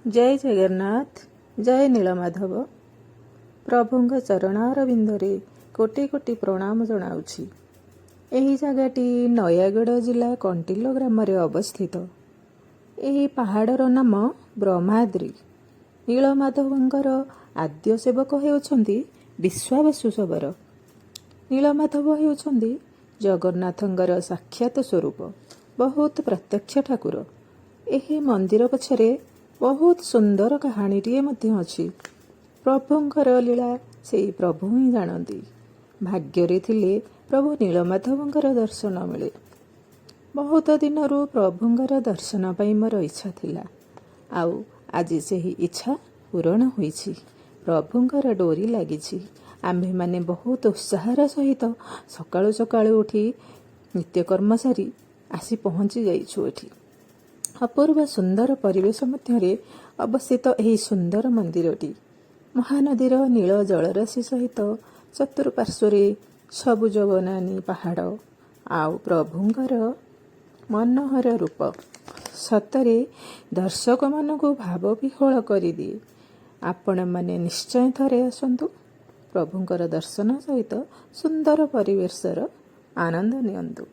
जय जगन्नाथ, जय नीलमाधव। प्रभुଙ୍କ ଚରଣାରବିନ୍ଦରେ କୋଟି କୋଟି ପ୍ରଣାମ ଜଣାଉଛି। ଏହି ଜାଗାଟି ନୟାଗଡ଼ ଜିଲ୍ଲା କଣ୍ଟିଲୋ ଗ୍ରାମରେ ଅବସ୍ଥିତ। ଏହି ପାହାଡ଼ର ନାମ ବ୍ରହ୍ମାଦ୍ରି। ନୀଳମାଧବଙ୍କର ଆଦ୍ୟ ସେବକ ହେଉଛନ୍ତି ବିଶ୍ୱାବସୁ ଶବର। ନୀଳମାଧବ ହେଉଛନ୍ତି ଜଗନ୍ନାଥଙ୍କର ସାକ୍ଷାତ ସ୍ୱରୂପ, ବହୁତ ପ୍ରତ୍ୟକ୍ଷ ଠାକୁର। ଏହି ମନ୍ଦିର ପଛରେ ବହୁତ ସୁନ୍ଦର କାହାଣୀଟିଏ ମଧ୍ୟ ଅଛି। ପ୍ରଭୁଙ୍କର ଲୀଳା ସେଇ ପ୍ରଭୁ ହିଁ ଜାଣନ୍ତି। ଭାଗ୍ୟରେ ଥିଲେ ପ୍ରଭୁ ନୀଳମାଧବଙ୍କର ଦର୍ଶନ ମିଳେ। ବହୁତ ଦିନରୁ ପ୍ରଭୁଙ୍କର ଦର୍ଶନ ପାଇଁ ମୋର ଇଚ୍ଛା ଥିଲା, ଆଉ ଆଜି ସେହି ଇଚ୍ଛା ପୂରଣ ହୋଇଛି। ପ୍ରଭୁଙ୍କର ଡୋରି ଲାଗିଛି। ଆମ୍ଭେମାନେ ବହୁତ ଉତ୍ସାହର ସହିତ ସକାଳୁ ସକାଳୁ ଉଠି ନିତ୍ୟକର୍ମ ସାରି ଆସି ପହଞ୍ଚି ଯାଇଛୁ ଏଠି। ଅପୂର୍ବ ସୁନ୍ଦର ପରିବେଶ ମଧ୍ୟରେ ଅବସ୍ଥିତ ଏହି ସୁନ୍ଦର ମନ୍ଦିରଟି ମହାନଦୀର ନୀଳ ଜଳରାଶି ସହିତ ଚତୁଃପାର୍ଶ୍ୱରେ ସବୁଜ ବନାନୀ ପାହାଡ଼ ଆଉ ପ୍ରଭୁଙ୍କର ମନୋହର ରୂପ ସତରେ ଦର୍ଶକମାନଙ୍କୁ ଭାବବିହ୍ୱଳ କରିଦିଏ। ଆପଣମାନେ ନିଶ୍ଚୟ ଥରେ ଆସନ୍ତୁ, ପ୍ରଭୁଙ୍କର ଦର୍ଶନ ସହିତ ସୁନ୍ଦର ପରିବେଶର ଆନନ୍ଦ ନିଅନ୍ତୁ।